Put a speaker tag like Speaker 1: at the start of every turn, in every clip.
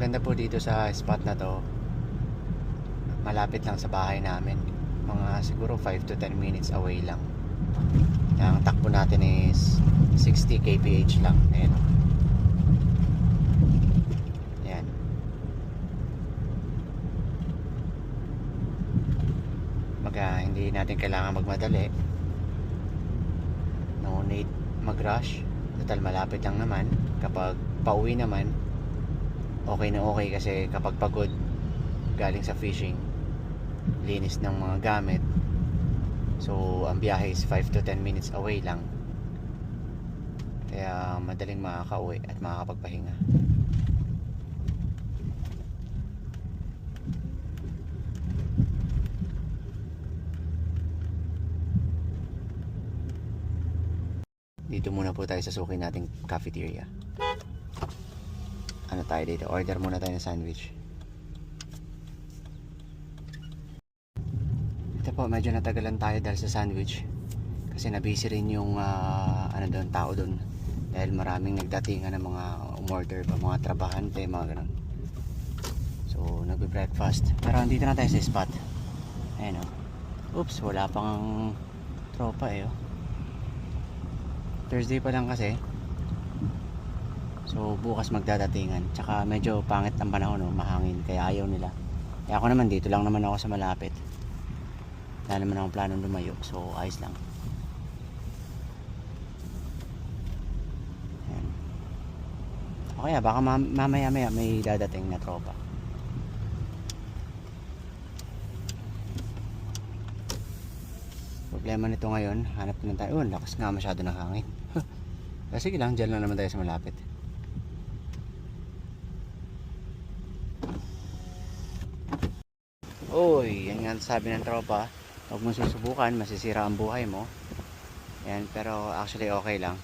Speaker 1: maganda po dito sa spot na to, malapit lang sa bahay namin. Mga siguro 5 to 10 minutes away lang. Ang takbo natin is 60 kph lang. Ayan. Ayan. Hindi natin kailangan magmadali. No need mag-rush. Total malapit lang naman. Kapag pauwi naman, okay na okay kasi kapag pagod galing sa fishing, linis ng mga gamit, so ang biyahe is 5 to 10 minutes away lang, kaya madaling makakauwi at makakapagpahinga. Dito muna po tayo sa suki nating cafeteria. Ano tayo dito? Order muna tayo ng sandwich. Ito po, medyo natagalan tayo dahil sa sandwich. Kasi nabisi rin yung tao doon. Dahil maraming nagdatingan ng mga umorder pa, mga trabahante, mga ganun. So, nagbe-breakfast. Pero andito na tayo sa spot. Ayan o. Oops, wala pang tropa eh. Thursday pa lang kasi. So bukas magdadatingan. Tsaka medyo pangit ang panahon, mahangin, kaya ayaw nila. Kaya ako naman dito lang naman ako sa malapit. Wala naman akong planong lumayo. So ayos lang. Ayan. Okay, baka mamaya may dadating na tropa. Problema nito ngayon, hanap ko lang tayo. Lakas nga masyado ng hangin. Sige lang, dyan lang naman tayo sa malapit. Uy, yan nga sabi ng tropa, huwag mong susubukan, masisira ang buhay mo. Yan, pero actually okay lang.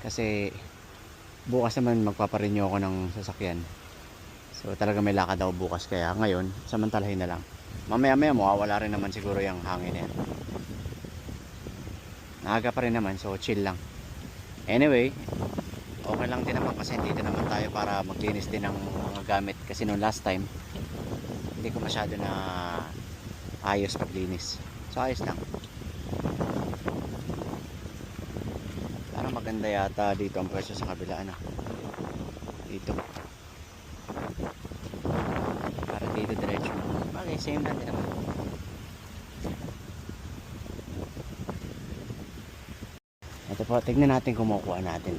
Speaker 1: Kasi bukas naman magpaparenew ako ng sasakyan. So talaga may lakad ako bukas, kaya ngayon samantalahin na lang. Mamaya mawawala rin naman siguro yung hangin yan. Naaga pa rin naman, so chill lang. Anyway, okay lang din naman kasi dito naman tayo para maglinis din ng mga gamit. Kasi noong last time, hindi ko masyado na ayos paglinis. So ayos lang. Parang maganda yata dito ang presyo sa kabila, ano? Dito. Para dito diretso. Okay, same lang din naman. Ito po, tignan natin kung makukuha natin,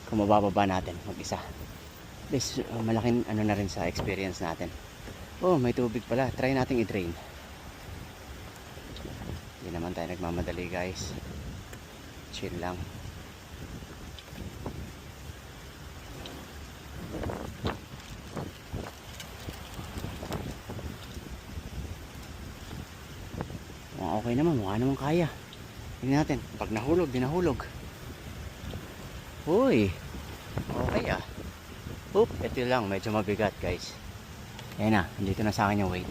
Speaker 1: kung mabababa natin mag-isa. At least malaking ano na rin sa experience natin. Oh, may tubig pala, try natin i-drain. Hindi naman tayo nagmamadali, guys. Chill lang. Okay naman, mukha naman kaya. Tingnan natin, pag nahulog, di nahulog. Uy, okay ah. Oop, ito lang, medyo mabigat, guys. Ayan na, andito na sa akin yung weight.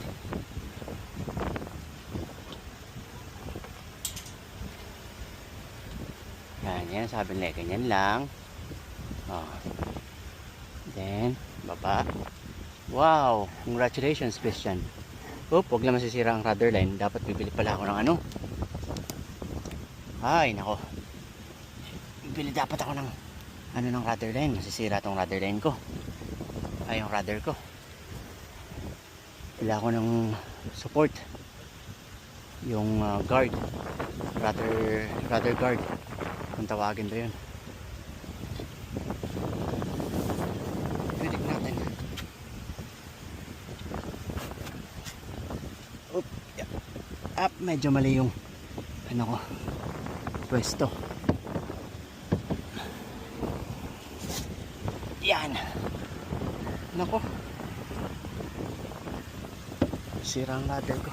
Speaker 1: Yan, sabi nila, ganyan lang. Oh. Then, baba. Wow, congratulations, Christian. Oop, huwag lang masisira ang rudder line. Dapat bibili pala ako ng ano. Ay, nako. Bibili dapat ako ng ng rudder line. Masisira tong rudder line ko. Ay, yung rudder ko. Bili ako ng support. Yung guard. Rudder guard. Kung tawagin ba yun. Pinig natin. Oop, yeah. Up, medyo mali yung ano ko, pwesto. Yan. Nako. Sira ang ladder ko.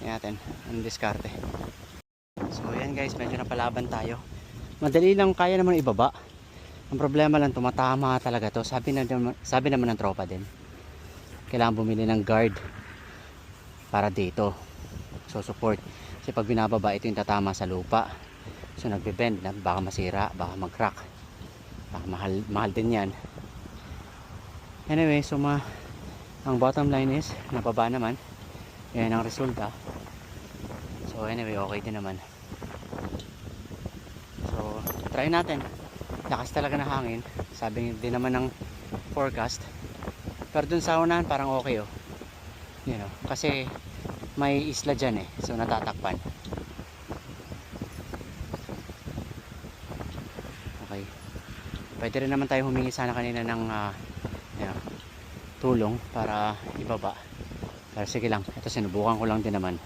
Speaker 1: Yan natin ang diskarte. So yan guys, medyo napalaban tayo. Madali lang, kaya naman ibaba. Ang problema lang, tumatama talaga to. Sabi naman ng tropa din, kailangan bumili ng guard para dito, so support. Kasi pag binababa, ito yung tatama sa lupa. So nagbe-bend na, baka masira, baka mag-crack, baka mahal din yan. Anyway, so ang bottom line is nababa naman. Yan ang resulta. So anyway, okay din naman. So try natin. Lakas talaga na hangin, sabi din naman ng forecast. Pero dun sa unahan parang okay, oh. You know, kasi may isla dyan eh, so natatakpan. Okay, pwede rin naman tayo humingi sana kanina ng you know, tulong para ibaba. Pero sige lang, ito sinubukan ko lang din naman.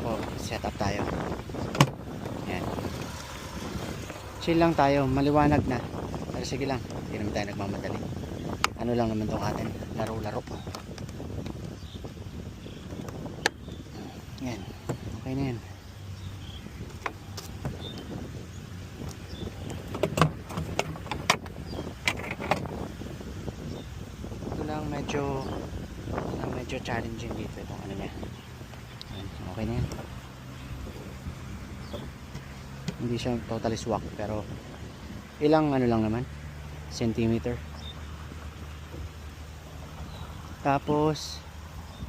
Speaker 1: Oh, set up tayo. Yan, chill lang tayo, maliwanag na. Pero sige lang, hindi naman tayo nagmamadali. Ano lang naman itong atin, laro-laro. Yan, okay na yan. Ito lang medyo challenging dito itong ano niya. Yan, okay na yan. Hindi siya totally swak, pero ilang ano lang naman, centimeter. Tapos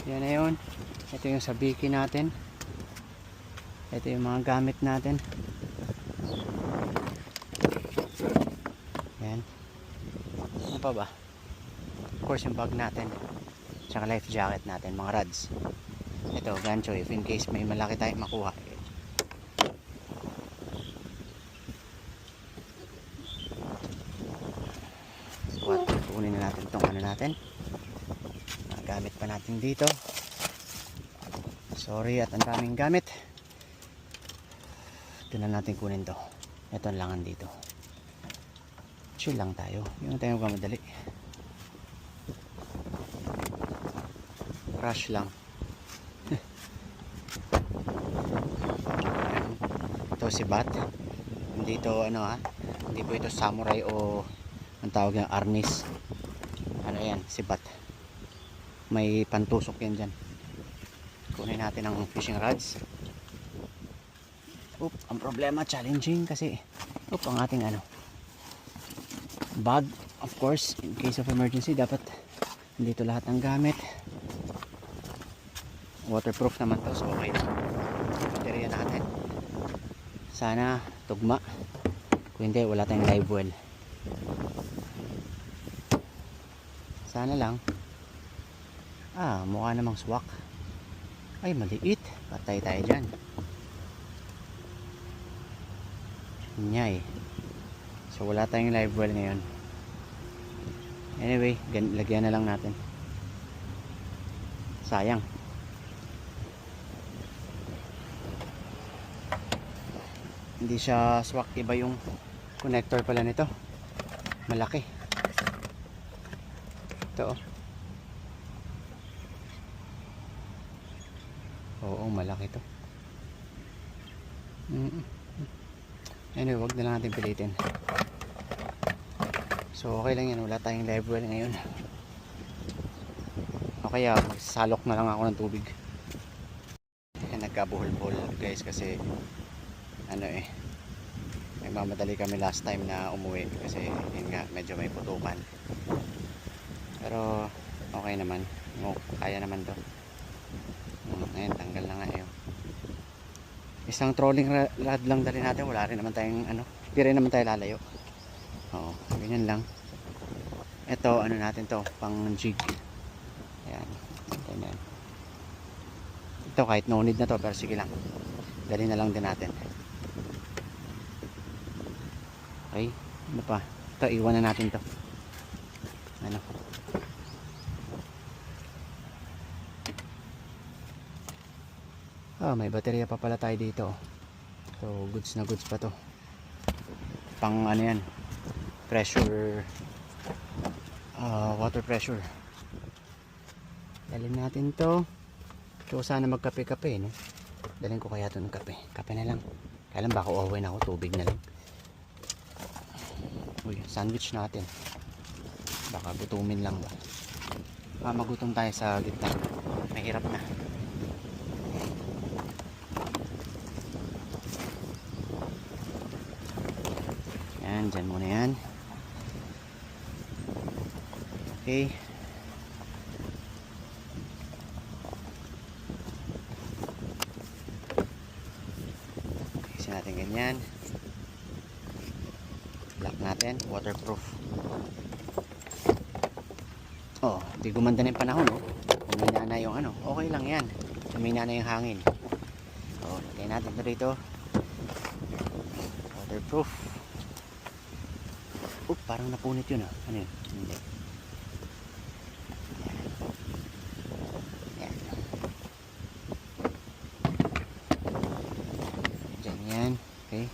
Speaker 1: yan na yun. Ito yung sabiki natin, ito yung mga gamit natin. Yan, ano pa ba, of course yung bag natin, tsaka life jacket natin, mga rods. Ito gancho, if in case may malaki tayong makuha. Kunin na natin itong ano natin, gamit pa natin dito. Sorry at ang daming gamit. Ito na natin kunin to. Ito lang dito. Chill lang tayo, yung tayo magmamadali. Rush lang. Ito si Bat. Hindi ito ano hindi po ito samurai o ang tawag ng arnis. Ano yan, si Bat. May pantusok yan dyan. Kunin natin ang fishing rods. Ang problema, challenging kasi ang ating bag, of course, in case of emergency, dapat dito lahat ng gamit. Waterproof naman to, so okay lang. Baterya natin. Sana tugma. Kung hindi, wala tayong live well. Sana lang. Mukha namang swak. Ay, maliit. Patay tayo dyan. Nyay. So wala tayong live well ngayon. Anyway, lagyan na lang natin. Sayang. Hindi siya swak. Iba yung connector pala nito. Malaki. Ito Oo, malaki to. Anyway, wag na lang natin pilitin. So okay lang yan, wala tayong live well ngayon. O kaya magsalok na lang ako ng tubig. Nagkabuhol-buhol guys kasi nagmamadali kami last time na umuwi kasi yun nga, medyo may putukan. Pero okay naman, kaya naman to. Ngayon, tanggal na nga yun. Isang trolling rod lang dali natin, wala rin naman tayong di rin naman tayo lalayo. Oo, ganyan lang. Ito, natin to, pang jig. Ayan, ganyan. Ito kahit no need na to, pero sige lang, dali na lang din natin. Okay, ano pa? Ito, iwan na natin to. May baterya pa pala tayo dito. So goods na goods pa to. Pang yan, pressure, water pressure. Dalhin natin to. So sana magkape-kape, no? Dalhin ko kaya to ng kape. Kape na lang. Kaya lang baka uaway na ako, tubig na lang. Uy, sandwich natin. Baka gutumin lang ba. Magutom tayo sa gitna. Mahirap na. Yan, dyan muna yan. Okay. Kasi natin ganyan. Lock natin, waterproof. Oh, di gumanda na yung panahon, oh. Humina na yung ano, okay lang yan. Humina na yung hangin. Oh, lagay natin ito dito. Waterproof. Parang napunit yun, ah. Ano yun? Hindi. Yan. Dyan yan. Okay.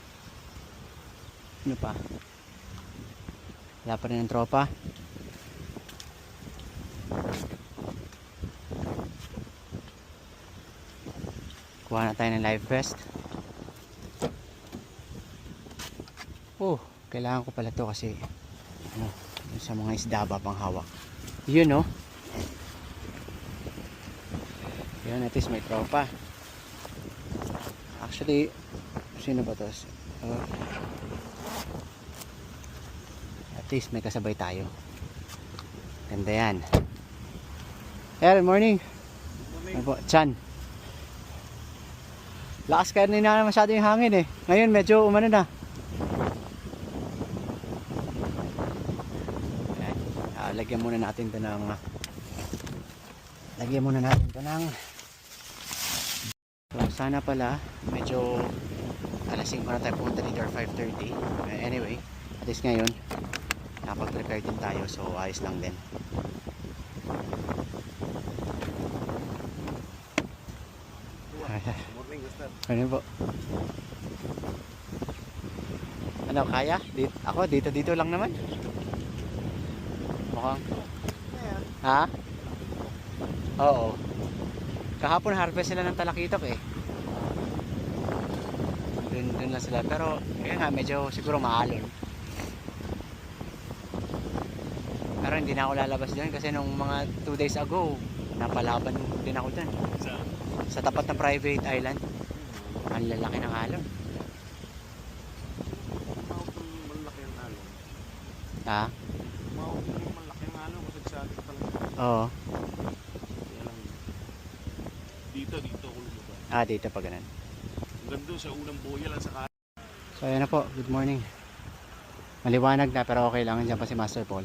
Speaker 1: Ano pa? Wala pa rin ang tropa. Kuha na tayo ng live vest. Oh, kailangan ko pala to kasi ano, sa mga isda ba pang hawak. Yun, no? Yun, at least may tropa. Actually, sino ba to? At least may kasabay tayo. Ganda yan. Good morning. Ano po? Chan. Lakas kaya na masyado yung hangin eh. Ngayon medyo umano na. Ayan. Lagyan muna natin ito ng sana pala medyo alas 5 na tayo pumunta dito or 5:30. Anyway, at least ngayon nakapag-prepare din tayo, so ayos lang din. Ano po? Ano, kaya? Dito lang naman. Mukhang. Ha? Oo. Kahapon harvest sila ng talakitok eh. Dun lang sila. Pero, kaya nga, medyo siguro maalon. Pero hindi na ako lalabas dyan kasi nung mga 2 days ago, napalaban din ako dyan. Sa tapat ng private island. Ang lalaki ng alon.
Speaker 2: Malaki ang alon.
Speaker 1: Ha?
Speaker 2: Malaki ang alon kasi sa atin talaga.
Speaker 1: Oo.
Speaker 2: Dito ako lumabas.
Speaker 1: Ah, dito pa ganun.
Speaker 2: Hanggang doon sa unang buya lang sa kanan.
Speaker 1: So ayan na po, good morning. Maliwanag na pero okay lang, nandiyan pa si Master Paul.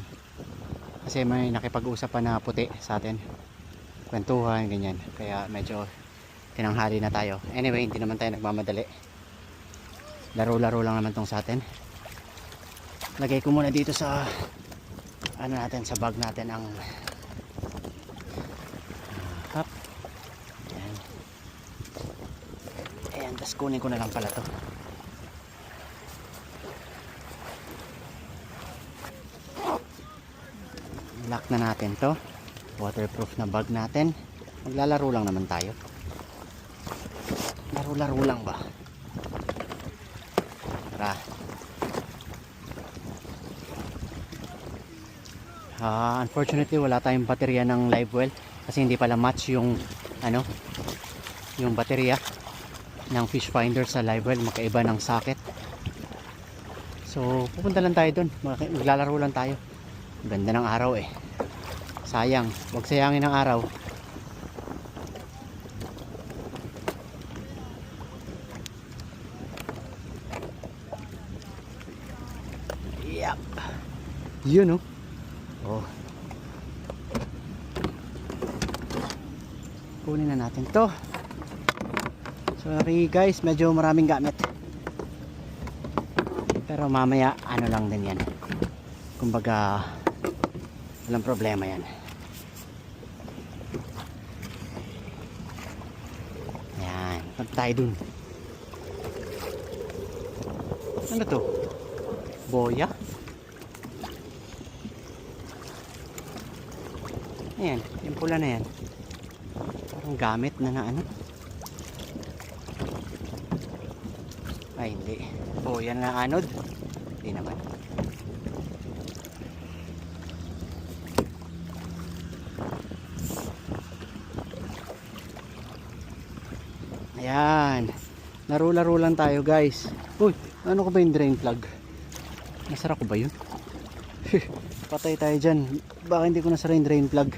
Speaker 1: Kasi may nakipag-usap pa na puti sa atin. Kwentuhan, ganyan. Kaya medyo tinanghali na tayo. Anyway, hindi naman tayo nagmamadali. Laro-laro lang naman tong sa atin. Lagay ko muna dito sa ano natin, sa bag natin ang hop. Ayan. Ayan, tas kunin ko na lang pala to. Lock na natin to. Waterproof na bag natin. Maglalaro lang naman tayo. Laro-laro lang ba? Tara. Unfortunately wala tayong baterya ng live well kasi hindi pala match yung ano, yung baterya ng fish finder sa live well, magkaiba ng socket. So pupunta lang tayo doon, maglalaro lang tayo. Ganda ng araw eh. Sayang, huwag sayangin ng araw. Yep. Yun, oh. Kunin na natin to. Sorry guys, medyo maraming gamit. Pero mamaya ano lang din yan. Kumbaga walang problema yan. Yan, punta tayo dun. Ano to? Boya? Ayan, yung pula na yan. Parang gamit na ano. Ay hindi. Boya na anod. Hindi naman. Ayan. Laro-laro lang tayo guys. Uy, ano ko ba yung drain plug? Nasara ko ba yun? Patay tayo dyan. Baka hindi ko nasara yung drain plug.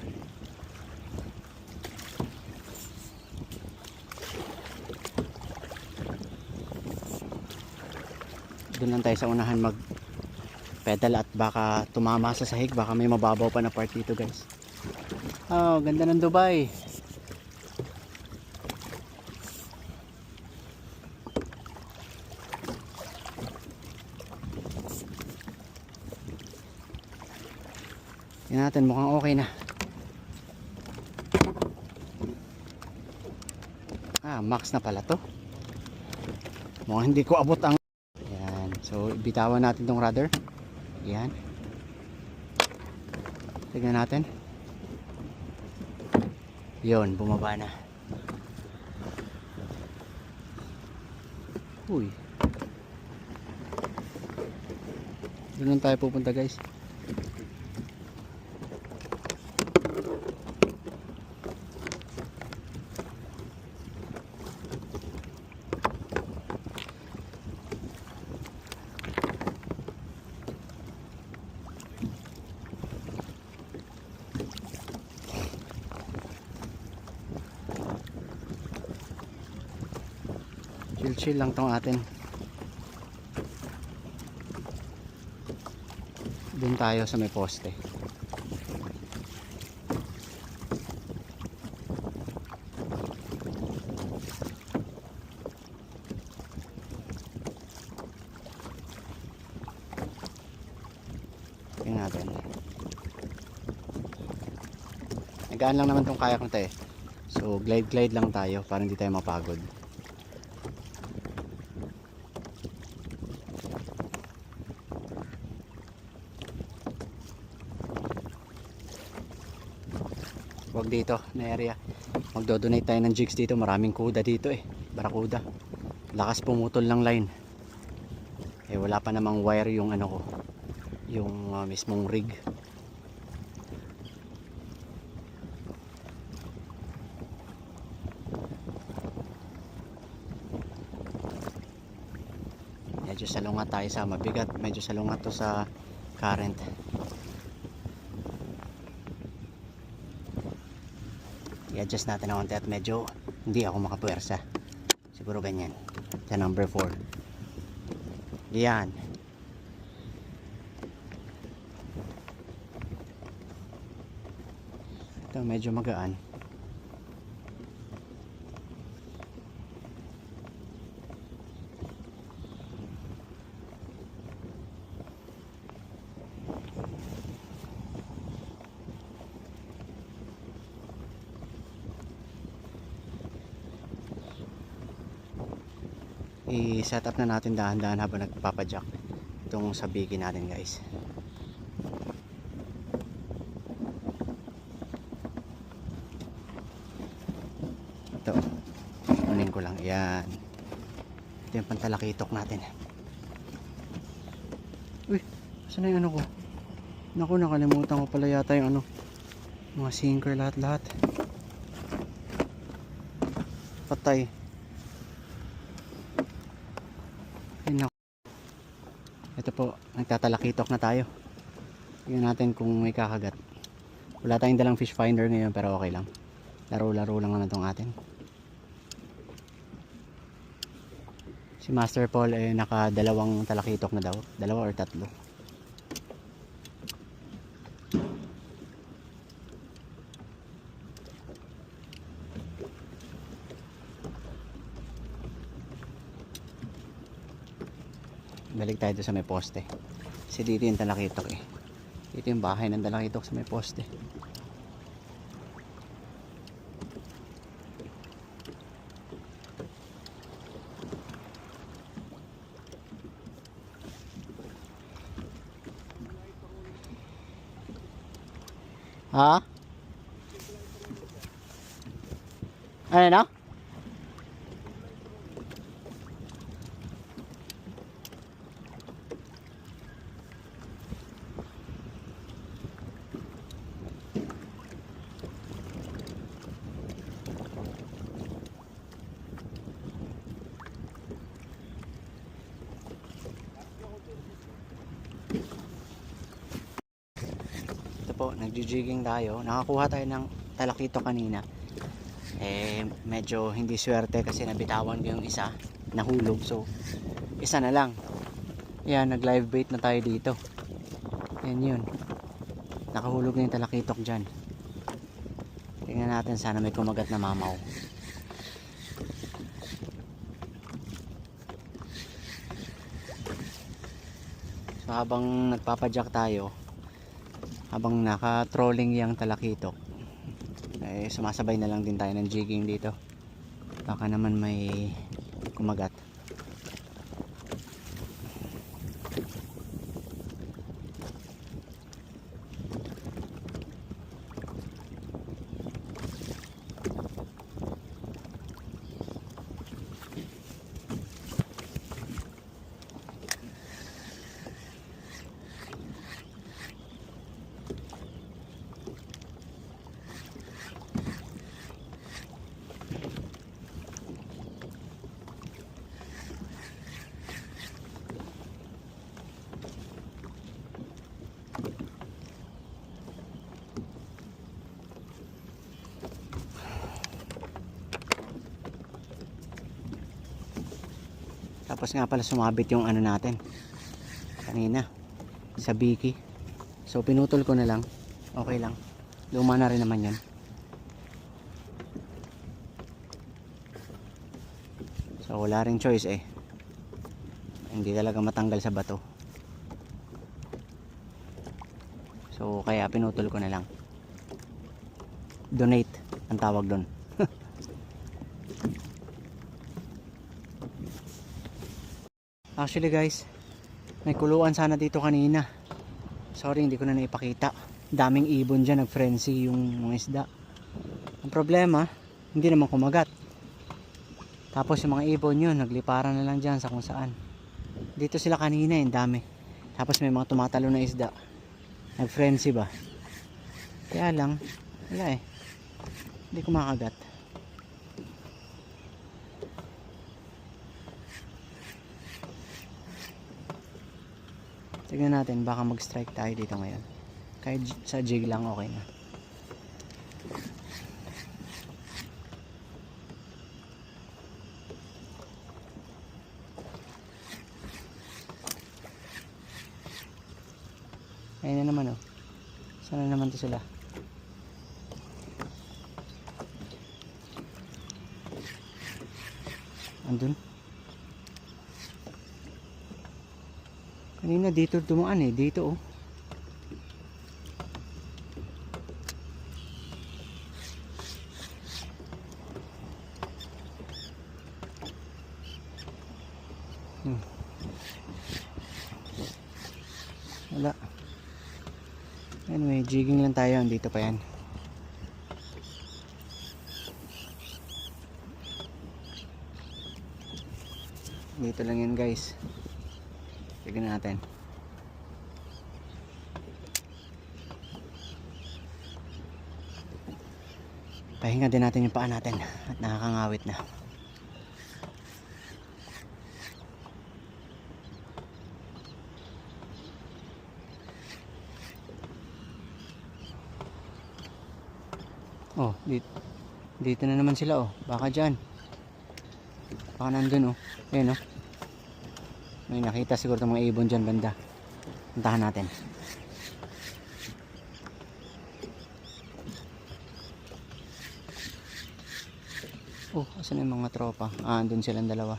Speaker 1: Doon lang tayo sa unahan mag pedal at baka tumama sa sahig. Baka may mababaw pa na part dito guys. Oh, ganda ng Dubai. Tingnan natin, mukhang okay na. Max na pala to. Mukhang hindi ko abot ang... Ayan. So, bitawan natin tong rudder. Ayan. Tignan natin. Yun, bumaba na. Uy. Doon tayo pupunta guys. Chill lang tong atin. Doon tayo sa may poste. Tingnan natin. Nagaan lang naman tong kayak na to eh. So glide lang tayo para hindi tayo mapagod. Wag dito na area. Magdo-donate tayo ng jigs dito. Maraming kuda dito eh. Barakuda. Lakas pumutol ng line. Eh wala pa namang wire yung ano ko. Yung mismong rig. Medyo salungat tayo sa mabigat. Medyo salungat to sa current. I-adjust natin ang konti at medyo hindi ako makapwersa. Siguro ganyan. Sa number 4. Yan. Ito medyo magaan. I-set up na natin dahan-dahan habang nagpapajack itong sabiki natin guys. Ito kunin ko lang, yan. Ito yung pantalakitok natin. Uy, saan na yung ano ko? Naku, nakalimutan ko pala yata yung ano, mga sinker lahat patay. Ito po, nagtatalakitok na tayo. Tingnan natin kung may kakagat. Wala tayong dalang fish finder ngayon pero okay lang. Laro-laro lang naman itong atin. Si Master Paul eh naka-dalawang talakitok na daw. 2 or 3. Balik tayo sa may poste. Kasi dito yung talakitok eh. Dito yung bahay ng talakitok sa may poste. Ha? Ano na? po, nagji-jigging tayo. Nakakuha tayo ng talakito kanina. Medyo hindi swerte kasi nabitawan ko yung isa, nahulog. So, isa na lang. Yan, nag live bait na tayo dito. Yan yun. Nakahulog na yung talakitok dyan. Tingnan natin, sana may kumagat na mamaw. So, habang nagpapadyak tayo, habang naka-trolling yung talakitok, sumasabay na lang din tayo ng jigging dito. Baka naman may kumagat. Tapos nga pala sumabit yung ano natin kanina sa Biki. So pinutol ko na lang. Okay lang. Luma na rin naman yan. So wala ring choice eh. Hindi talaga matanggal sa bato. So kaya pinutol ko na lang. Donate ang tawag doon. Actually guys, may kuluan sana dito kanina. Sorry, hindi ko na naipakita. Daming ibon dyan, nag-frenzy yung mga isda. Ang problema, hindi naman kumagat. Tapos yung mga ibon yun, nagliparan na lang dyan sa kung saan. Dito sila kanina, yung dami. Tapos may mga tumatalo na isda. Nag-frenzy ba? Kaya lang, wala eh. Hindi kumakagat. Tignan natin, baka mag-strike tayo dito ngayon. Kahit sa jig lang okay na. Ayun na naman oh. Sana naman to sila. Andun. Kanina dito dumaan eh, dito oh. Wala. Anyway, jigging lang tayo, dito pa yan. Dito lang yan guys. Tignan natin. Pahinga din natin yung paa natin at nakakangawit na. Oh, dito na naman sila oh. Baka dyan. Baka nandun oh. Ayan oh. May nakita siguro ng mga ibon dyan banda. Puntahan natin. Oh, asan yung mga tropa? Ah, andun silang dalawa.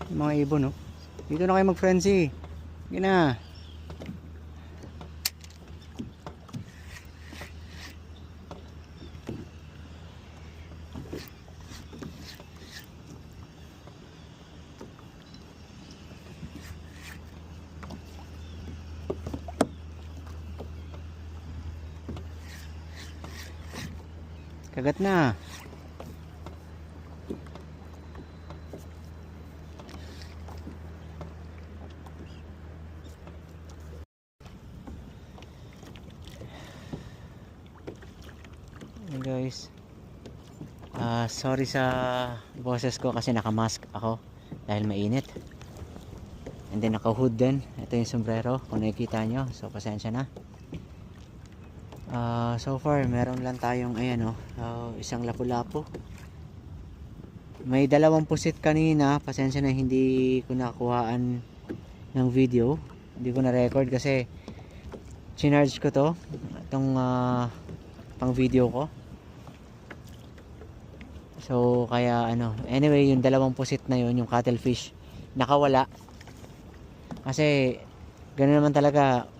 Speaker 1: Yung mga ibon oh. Dito na kayo mag-frenzy. Sige na. Kagat na. Hey guys, Sorry sa boses ko kasi naka-mask ako dahil mainit. And then naka-hood din. Ito yung sombrero kung nakikita nyo. So pasensya na. So far meron lang tayong ayan isang lapu-lapu. May dalawang pusit kanina. Pasensya na hindi ko nakuhaan ng video. Hindi ko na record kasi chinarge ko to. Itong pang video ko. So kaya anyway, yung dalawang pusit na yun, yung cuttlefish, nakawala. Kasi ganoon naman talaga,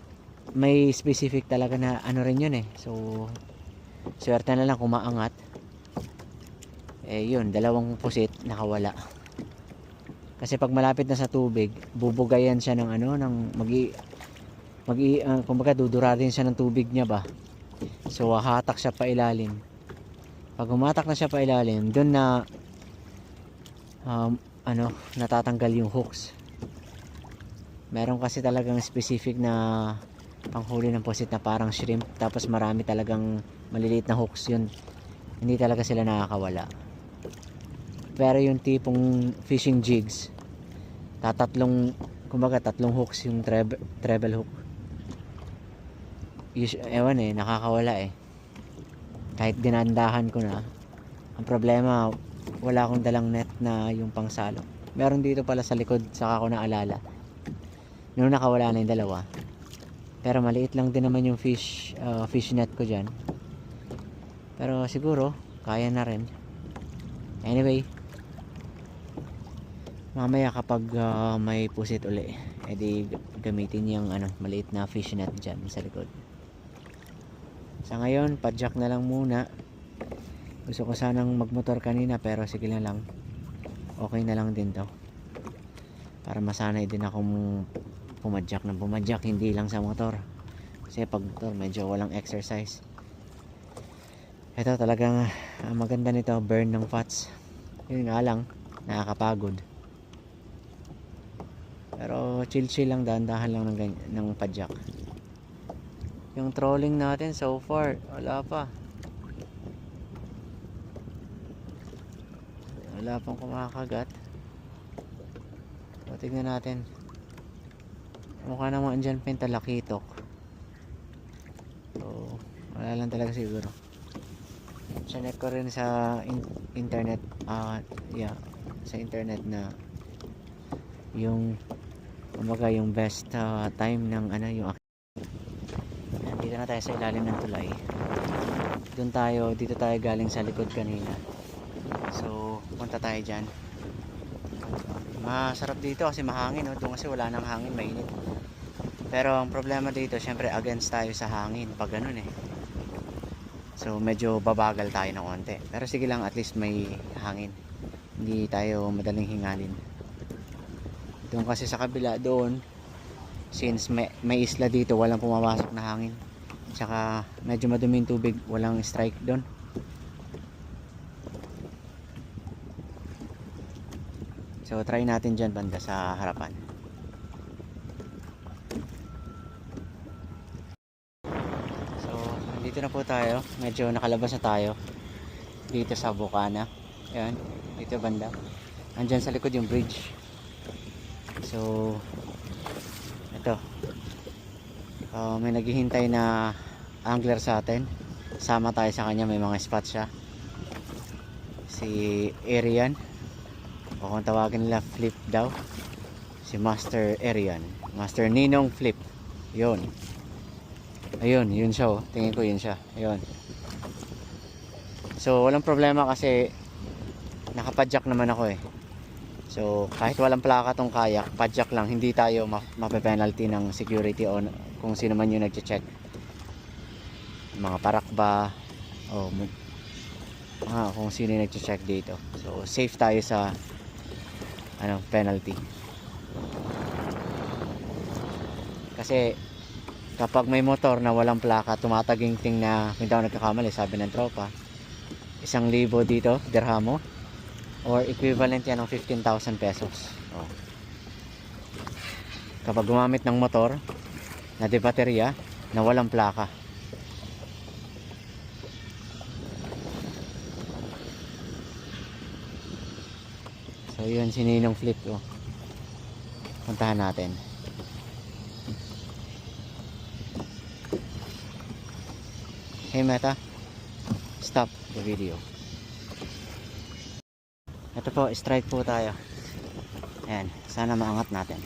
Speaker 1: may specific talaga na rin yun eh. So swerte na lang kung maangat. Yun, dalawang pusit nakawala. Kasi pag malapit na sa tubig, bubugayan siya ng kumbaga dudurarin siya ng tubig niya ba. So hahatak siya pa ilalim. Pag umatak na siya pa ilalim, doon na natatanggal yung hooks. Meron kasi talagang specific na panghuli ng pusit na parang shrimp, tapos marami talagang maliliit na hooks yun. Hindi talaga sila nakakawala. Pero yung tipong fishing jigs, tatlong hooks yung treble hook. Ewan nakakawala kahit dinandahan ko na. Ang problema, wala akong dalang net na yung pangsalo. Meron dito pala sa likod, saka ko naalala nung nakawala na yung dalawa. Pero maliit lang din naman yung fish net ko dyan. Pero siguro kaya na rin. Anyway, mamaya kapag may pusit uli, edi gamitin yung maliit na fish net dyan sa likod. Sa ngayon, padjak na lang muna. Gusto ko sanang magmotor kanina pero sige na lang. Okay na lang din to. Para masanay din akong pumadjak ng pumadjak, hindi lang sa motor. Kasi pag motor, medyo walang exercise. Ito talagang maganda nito, burn ng fats. Yun nga lang, nakakapagod. Pero chill lang, dahan-dahan lang ng padjak. Yung trolling natin so far, wala pa. Wala pang kumakagat. So, tignan natin. Mukha naman andyan pa yung talakitok. So, wala lang talaga siguro. Chinek ko rin sa internet. Sa internet na yung kumbaga yung best time ng yung dito na tayo sa ilalim ng tulay. Dito tayo galing sa likod kanina. So punta tayo dyan. Masarap dito kasi mahangin doon kasi wala nang hangin, mainit. Pero ang problema dito, syempre against tayo sa hangin pag ganun so medyo babagal tayo ng konti. Pero sige lang, at least may hangin, hindi tayo madaling hingalin. Doon kasi sa kabila doon, since may isla dito, walang pumapasok na hangin. Tsaka medyo madumi yung tubig, walang strike doon. So try natin dyan banda sa harapan. So dito na po tayo, medyo nakalabas na tayo dito sa Bukana. Ayan, dito banda. Andyan sa likod yung bridge. So ito, may naghihintay na angler sa atin. Sama tayo sa kanya, may mga spot siya. Si Arian, o kung tawagin nila Flip daw, si Master Arian, Master Ninong Flip. Yun, ayun, yun siya tingin ko yun siya. Ayun. So walang problema kasi nakapadjak naman ako So kahit walang plaka tong kayak, padjak lang, hindi tayo mape-penalty ng security o kung sino man yung nagche-check. Mga parak ba o kung sino yung nagche-check dito. So safe tayo sa penalty. Kasi kapag may motor na walang plaka, tumataginting na, hindi ako nagkakamali, sabi ng tropa, 1,000 dito, dirhamo, or equivalent yan ng 15,000 pesos. Kapag gumamit ng motor na de baterya na walang plaka. yun si Ninong Flip oh. Puntahan natin. Hey Meta, stop the video. Ito po, strike po tayo. Ayan, sana maangat natin.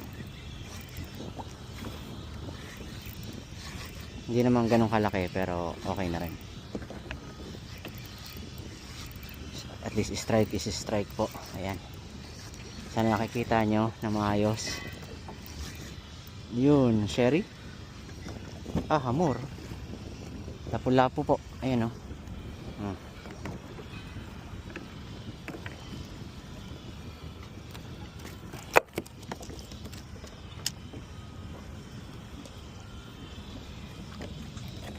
Speaker 1: Hindi naman ganun kalaki pero okay na rin. At least strike is strike po. Ayan. Sana nakikita nyo na maayos. Yun, sherry. Hamor. Lapu-lapu po. Ayan o.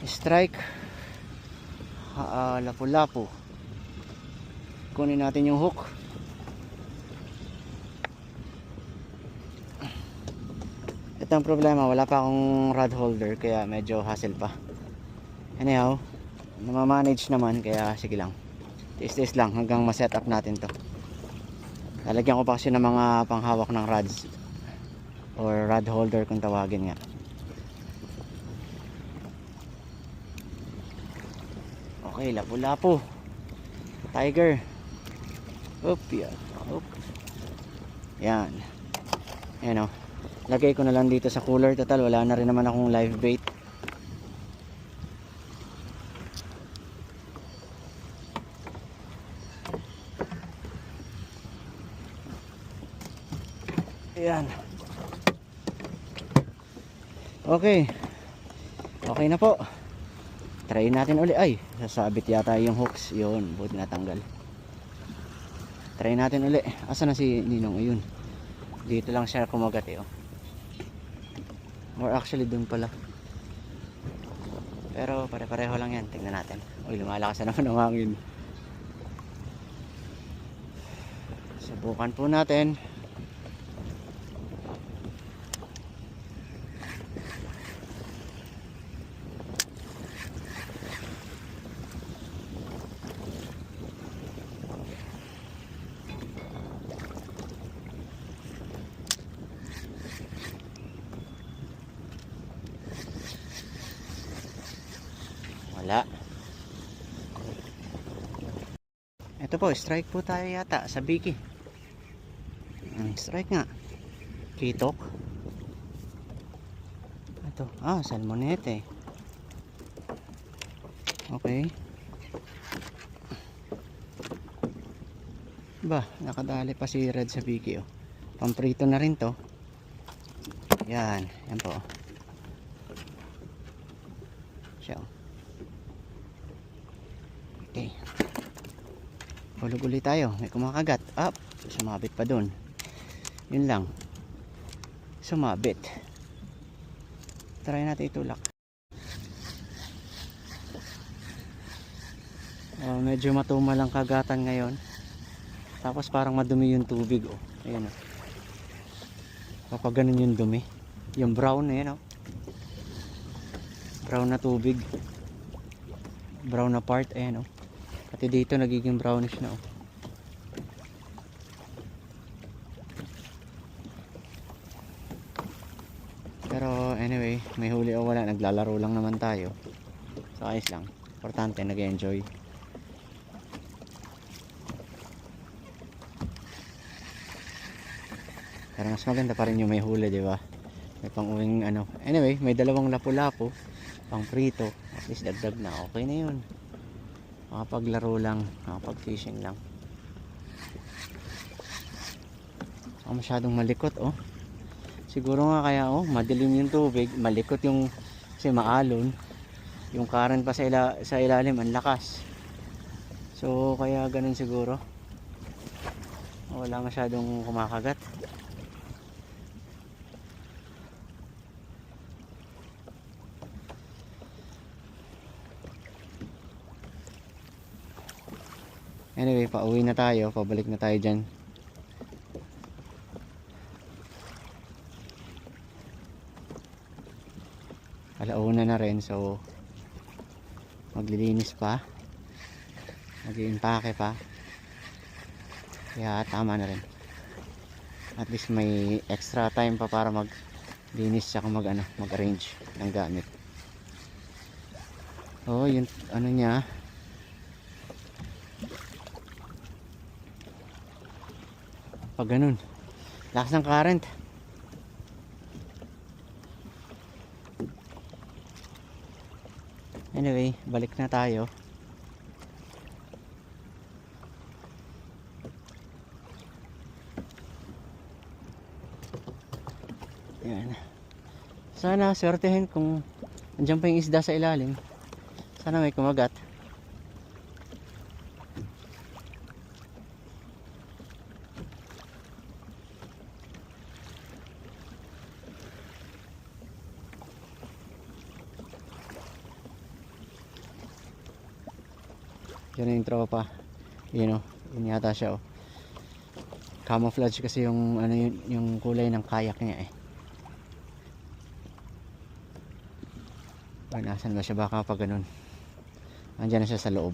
Speaker 1: Strike. Lapu-lapu. Kunin natin yung hook. Ito ang problema, wala pa akong rod holder kaya medyo hassle pa. Anyhow, namamanage naman kaya sige lang. Tiis-tiis lang hanggang ma-set up natin to. Lalagyan ko pa kasi ng mga panghawak ng rods or rod holder kung tawagin nga. Okay, lapu-lapu. Tiger. Oop, yan. Oop. Yan. Ayan o. Lagay ko na lang dito sa cooler. Total, wala na rin naman akong live bait. Ayan. Okay. Okay na po. Try natin uli. Ay, sasabit yata yung hooks. Yun, buti natanggal. Try natin uli. Asa na si Ninong? Ayun. Dito lang siya kumagat eh. Oh. Or actually dun pala. Pero pare-pareho lang yan. Tingnan natin. Uy, lumalakas na naman ang hangin. Subukan po natin. Wala. Ito po, strike po tayo yata sa Biki. Strike nga. Kitok. Ito, salmonete. Okay. Ba, nakadali pa si Red sa Biki oh. Pamprito na rin to. Yan, yan po. Siya oh. Okay. Hulog ulit tayo. May kumakagat. Up. Sumabit pa dun. Yun lang. Sumabit. Try natin itulak. Medyo matumal ang kagatan ngayon. Tapos parang madumi yung tubig. Oh. Ayan oh. Kapag ganun yung dumi. Yung brown na yan oh. Brown na tubig. Brown na part. Ayan oh. Pati dito nagiging brownish na oh. Pero anyway, may huli o wala, naglalaro lang naman tayo. So ayos lang. Importante nag-enjoy. Pero mas maganda pa rin yung may huli, di ba? May pang-uwing ano. Anyway, may dalawang lapu-lapu, pang prito. At least dagdag na. Okay na yun. Makapaglaro lang, makapag-fishing lang. Masyadong malikot oh. Siguro nga kaya oh, madilim yung tubig, malikot yung kasi maalon. Yung current pa sa ilalim ang lakas. So kaya ganun siguro. Wala masyadong kumakagat. Anyway, pauwi na tayo, pabalik na tayo dyan. Alauna na rin, so maglilinis pa, mag-iimpake pa, kaya tama na rin. At least may extra time pa para mag linis tsaka mag-arrange ng gamit. Oh, yung ano niya. Pag ganun. Lakas ng current. Anyway, balik na tayo. Yan. Sana swertehin kung andyan pa yung isda sa ilalim. Sana may kumagat. Yan na yung tropa. Yun o. Yun yata siya o. Camouflage kasi yung ano yung kulay ng kayak niya eh. Ay, nasan ba siya? Baka pa ganun. Andiyan na siya sa loob.